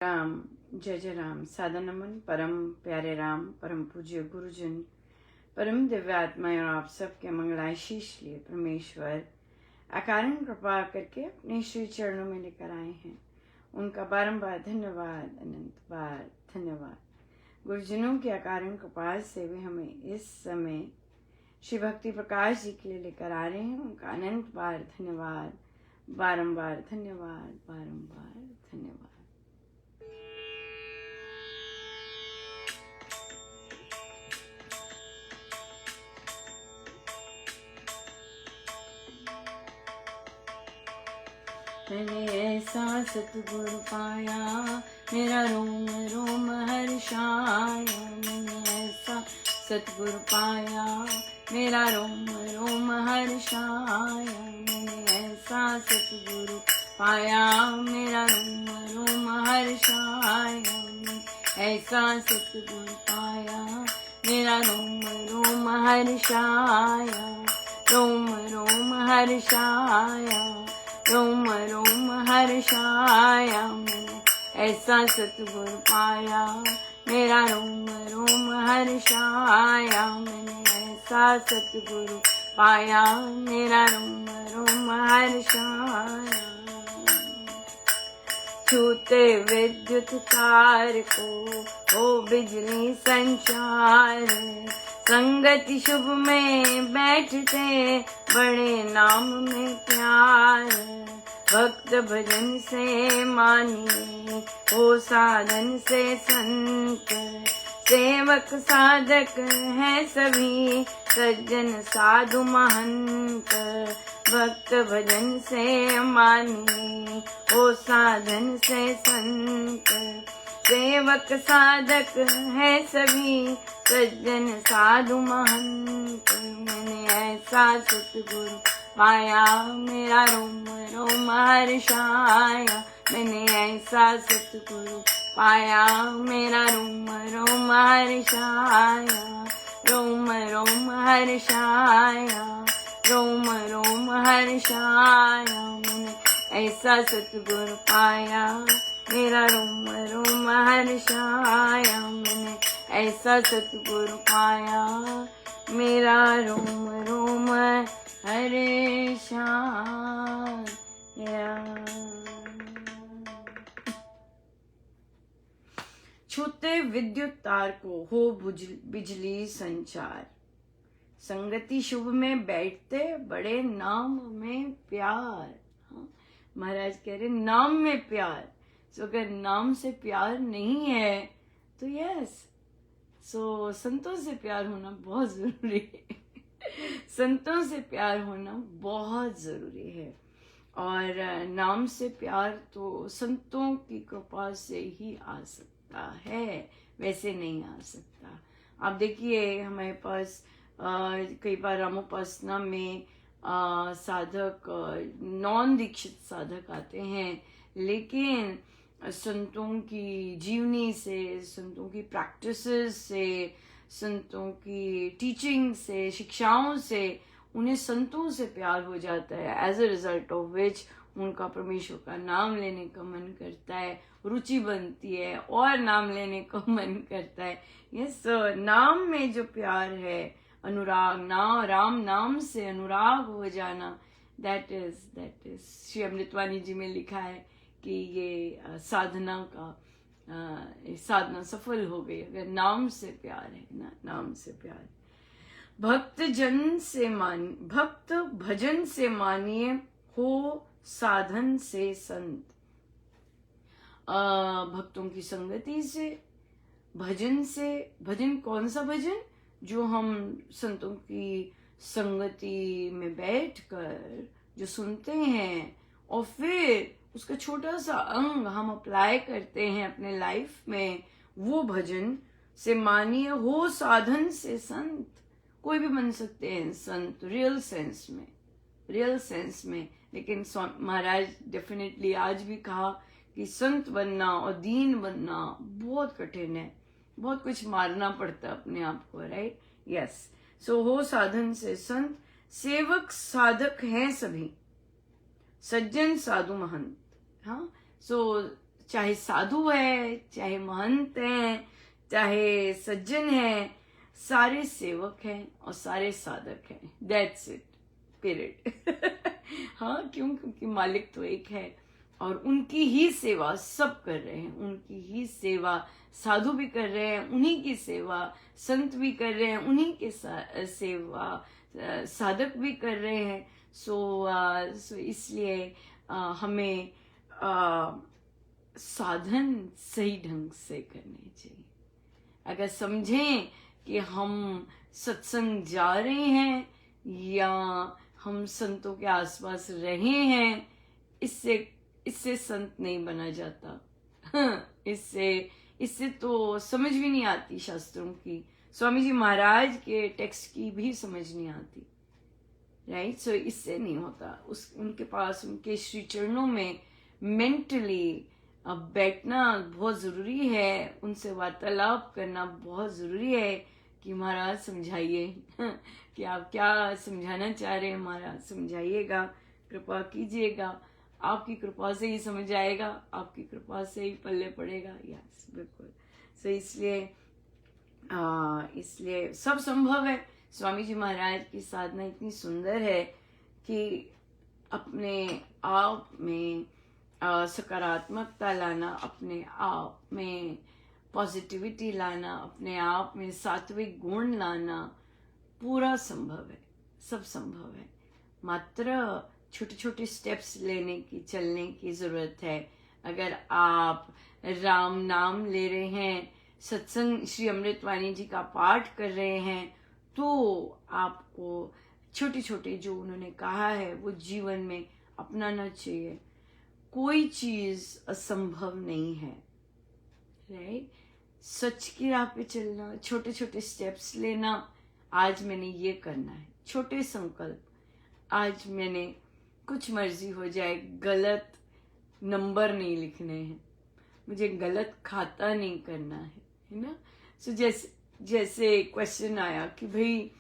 राम जय जय राम। सादा नमन परम प्यारे राम, परम पूज्य गुरुजन, परम दिव्य आत्माएं और आप सबके मंगलाशीष लिए परमेश्वर अकारण कृपा करके अपने श्री चरणों में लेकर आए हैं। उनका बारंबार धन्यवाद, अनंत बार धन्यवाद। गुरुजनों की अकारण कृपा से वे हमें इस समय श्री भक्ति प्रकाश जी के लिए लेकर आ रहे हैं। उनका अनंत बार धन्यवाद, बारंबार धन्यवाद, बारंबार धन्यवाद। मैंने ऐसा सतगुरु पाया, मेरा रोम रोम हर्षाया। मैंने ऐसा सतगुरु पाया, मेरा रोम रोम हर्षाया। मैंने ऐसा सतगुरु पाया, मेरा रोम रोम हर्षाया। ऐसा सतगुरु पाया, मेरा रोम रोम हर्षाया। रोम रोम हर्षाया, रोम रोम हर्षाया। मैंने ऐसा सतगुरु पाया, मेरा रोम रोम हर्षाया। मैंने ऐसा सतगुरु पाया, मेरा रोम रोम हर्षाया। छूते विद्युत तार को ओ बिजली संचार, संगति शुभ में बैठते बड़े नाम में प्यार। भक्त भजन से मानिए हो साधन से संत, सेवक साधक है सभी सज्जन साधु महंत। भक्त भजन से मानिए हो साधन से संत, सेवक साधक है सभी सज्जन साधु महंत। मैंने ऐसा सतगुरु पाया, मेरा रोम रोम हर्षाया। मैंने ऐसा सतगुरु पाया, मेरा रोम रोम हर्षाया। रोम रोम हर्षाया, रोम रोम हर्षाया। मैंने ऐसा सतगुरु पाया, मेरा रोम रोम हर्षाया। मैंने ऐसा सतगुरु पाया, मेरा रोम रोम हर्षाया। छूते विद्युत तार को हो बिजली संचार, संगति शुभ में बैठते बड़े नाम में प्यार। हाँ, महाराज कह रहे नाम में प्यार। तो अगर नाम से प्यार नहीं है तो यस, सो संतों से प्यार होना बहुत जरूरी है। संतों से प्यार होना बहुत जरूरी है। और नाम से प्यार तो संतों की कृपा से ही आ सकता है, वैसे नहीं आ सकता। आप देखिए हमारे पास कई बार रामोपासना में साधक नॉन दीक्षित साधक आते हैं, लेकिन संतों की जीवनी से, संतों की प्रैक्टिसेस से, संतों की टीचिंग से, शिक्षाओं से उन्हें संतों से प्यार हो जाता है। As a result of which उनका परमेश्वर का नाम लेने का मन करता है, रुचि बनती है और नाम लेने का मन करता है। यस, नाम में जो प्यार है, अनुराग, राम नाम से अनुराग हो जाना, दैट इज श्री अमृतवाणी जी में लिखा है कि ये साधना का साधना सफल हो गई अगर नाम से प्यार है ना, नाम से प्यार। भक्त भजन से मानिए हो साधन से संत। भक्तों की संगति से, भजन से। भजन कौन सा भजन? जो हम संतों की संगति में बैठकर जो सुनते हैं और फिर उसका छोटा सा अंग हम अप्लाई करते हैं अपने लाइफ में, वो भजन से मानिए हो साधन से संत। कोई भी बन सकते हैं संत रियल सेंस में, लेकिन महाराज डेफिनेटली आज भी कहा कि संत बनना और दीन बनना बहुत कठिन है, बहुत कुछ मारना पड़ता है अपने आप को, राइट? यस, सो हो साधन से संत, सेवक साधक हैं सभी सज्जन साधु महंत। हाँ, सो चाहे साधु है, चाहे महंत हैं, चाहे सज्जन हैं, सारे सेवक हैं और सारे साधक हैं। That's it, period. हाँ, क्यों? क्योंकि मालिक तो एक है और उनकी ही सेवा सब कर रहे हैं, उनकी ही सेवा साधु भी कर रहे हैं, उन्हीं की सेवा संत भी कर रहे हैं, उन्हीं के सेवा साधक भी कर रहे हैं। सो इसलिए हमें साधन सही ढंग से करने चाहिए। अगर समझें कि हम सत्संग जा रहे हैं या हम संतों के आसपास रहे हैं, इससे संत नहीं बना जाता। इससे तो समझ भी नहीं आती शास्त्रों की, स्वामी जी महाराज के टेक्स्ट की भी समझ नहीं आती, राइट? सो इससे नहीं होता। उनके पास, उनके श्री चरणों में मेंटली बैठना बहुत जरूरी है, उनसे वार्तालाप करना बहुत जरूरी है कि महाराज समझाइए कि आप क्या समझाना चाह रहे हैं, महाराज समझाइएगा, कृपा कीजिएगा, आपकी कृपा से ही समझ आएगा, आपकी कृपा से ही पल्ले पड़ेगा। यस, बिल्कुल। सो इसलिए सब संभव है। स्वामी जी महाराज की साधना इतनी सुंदर है कि अपने आप में सकारात्मकता लाना, अपने आप में पॉजिटिविटी लाना, अपने आप में सात्विक गुण लाना पूरा संभव है, सब संभव है। मात्र छोटे छोटे स्टेप्स लेने की, चलने की जरूरत है। अगर आप राम नाम ले रहे हैं, सत्संग श्री अमृतवाणी जी का पाठ कर रहे हैं, तो आपको छोटे छोटे जो उन्होंने कहा है वो जीवन में अपनाना चाहिए। कोई चीज असंभव नहीं है, राइट? सच की राह पे चलना, छोटे छोटे स्टेप्स लेना। आज मैंने ये करना है, छोटे संकल्प। आज मैंने, कुछ मर्जी हो जाए, गलत नंबर नहीं लिखने हैं, मुझे गलत खाता नहीं करना है ना? सो जैसे क्वेश्चन आया कि भाई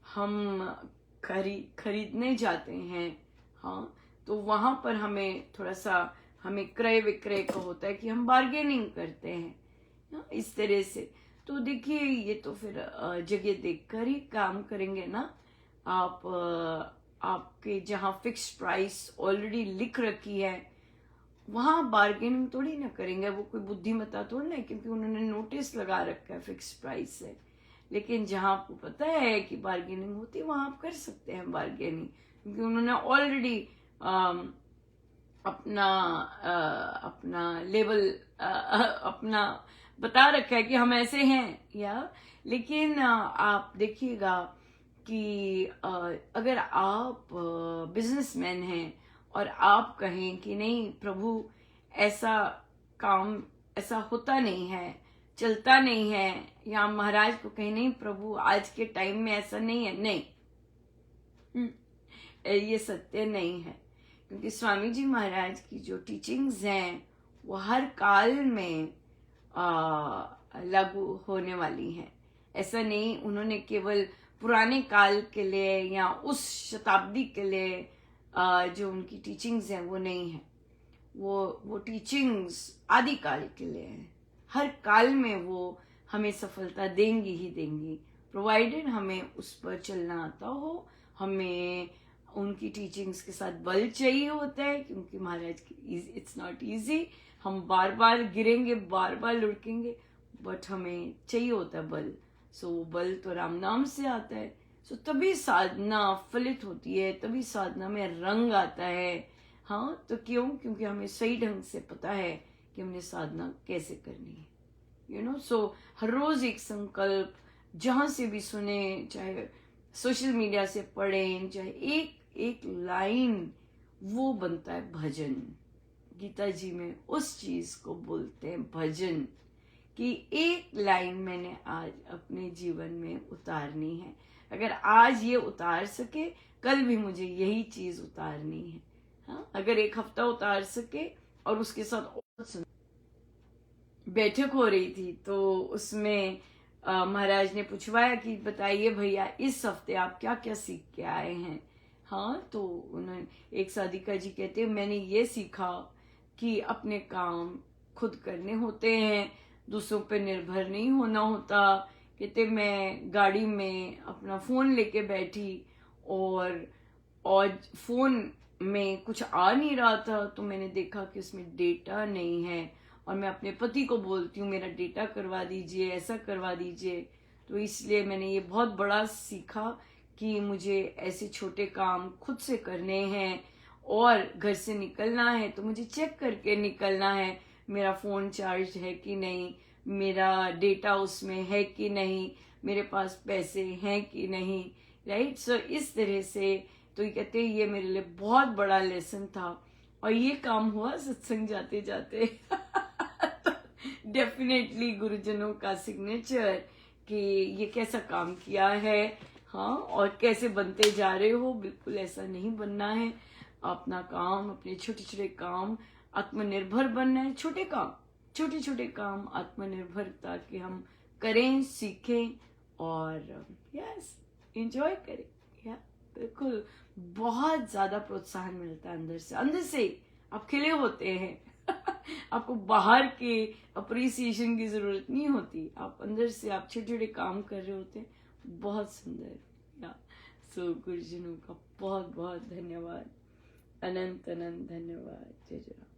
हम खरीदने जाते हैं, हाँ, तो वहां पर हमें थोड़ा सा, हमें क्रय विक्रय का होता है कि हम बार्गेनिंग करते हैं ना, इस तरह से। तो देखिए, ये तो फिर जगह देखकर ही काम करेंगे ना। आपके जहाँ फिक्स प्राइस ऑलरेडी लिख रखी है, वहां बार्गेनिंग थोड़ी ना करेंगे। वो कोई बुद्धिमत्ता थोड़ी ना, क्योंकि उन्होंने नोटिस लगा रखा है फिक्स प्राइस है। लेकिन जहां आपको पता है कि बार्गेनिंग होती है, वहां आप कर सकते हैं बार्गेनिंग, क्योंकि उन्होंने ऑलरेडी अपना लेवल अपना बता रखा है कि हम ऐसे हैं या। लेकिन आप देखिएगा कि अगर आप बिजनेसमैन हैं और आप कहें कि नहीं प्रभु, ऐसा काम ऐसा होता नहीं है, चलता नहीं है, या महाराज को कहें नहीं प्रभु आज के टाइम में ऐसा नहीं है, नहीं, ये सत्य नहीं है। क्योंकि स्वामी जी महाराज की जो टीचिंग्स हैं वो हर काल में लागू होने वाली हैं। ऐसा नहीं उन्होंने केवल पुराने काल के लिए या उस शताब्दी के लिए जो उनकी टीचिंग्स हैं वो नहीं है। वो टीचिंग्स आदि काल के लिए हैं। हर काल में वो हमें सफलता देंगी ही देंगी, प्रोवाइडेड हमें उस पर चलना आता हो। हमें उनकी टीचिंग्स के साथ बल चाहिए होता है, क्योंकि महाराज की इट्स नॉट इजी। हम बार बार गिरेंगे, बार बार लुढ़केंगे, बट हमें चाहिए होता है बल। सो वो बल तो राम नाम से आता है। सो तभी साधना फलित होती है, तभी साधना में रंग आता है। हाँ, तो क्यों? क्योंकि हमें सही ढंग से पता है कि हमने साधना कैसे करनी है, यू नो। सो हर रोज एक संकल्प, जहां से भी सुने, चाहे सोशल मीडिया से पढ़ें, चाहे एक लाइन, वो बनता है भजन। गीता जी में उस चीज को बोलते हैं भजन, कि एक लाइन मैंने आज अपने जीवन में उतारनी है। अगर आज ये उतार सके, कल भी मुझे यही चीज उतारनी है। हाँ, अगर एक हफ्ता उतार सके। और उसके साथ और बैठक हो रही थी, तो उसमें महाराज ने पूछवाया कि बताइए भैया, इस हफ्ते आप क्या क्या सीख के आए हैं। हाँ, तो उन्होंने, एक साधिका जी कहते हैं, मैंने ये सीखा कि अपने काम खुद करने होते हैं, दूसरों पे निर्भर नहीं होना होता। कहते मैं गाड़ी में अपना फोन लेके बैठी और फोन में कुछ आ नहीं रहा था, तो मैंने देखा कि उसमें डेटा नहीं है, और मैं अपने पति को बोलती हूँ मेरा डेटा करवा दीजिए, ऐसा करवा दीजिए। तो इसलिए मैंने ये बहुत बड़ा सीखा कि मुझे ऐसे छोटे काम खुद से करने हैं, और घर से निकलना है तो मुझे चेक करके निकलना है मेरा फोन चार्ज है कि नहीं, मेरा डेटा उसमें है कि नहीं, मेरे पास पैसे हैं कि नहीं, राइट। सो इस तरह से तो ये कहते हैं ये मेरे लिए बहुत बड़ा लेसन था, और ये काम हुआ सत्संग जाते जाते। डेफिनेटली गुरुजनों का सिग्नेचर कि ये कैसा काम किया है, हाँ, और कैसे बनते जा रहे हो। बिल्कुल ऐसा नहीं बनना है, अपना काम, अपने छोटे छोटे काम, आत्मनिर्भर बनना है। छोटे काम, छोटे छोटे काम आत्मनिर्भरता के हम करें, सीखें, और यस एंजॉय करें। या बिल्कुल बहुत ज्यादा प्रोत्साहन मिलता है अंदर से, अंदर से आप खिले होते हैं। आपको बाहर के अप्रिसिएशन की जरूरत नहीं होती, आप अंदर से आप छोटे छोटे काम कर रहे होते हैं, बहुत सुंदर। या सो गुरुजनों का बहुत बहुत धन्यवाद, अनंत अनंत धन्यवाद। जय जय।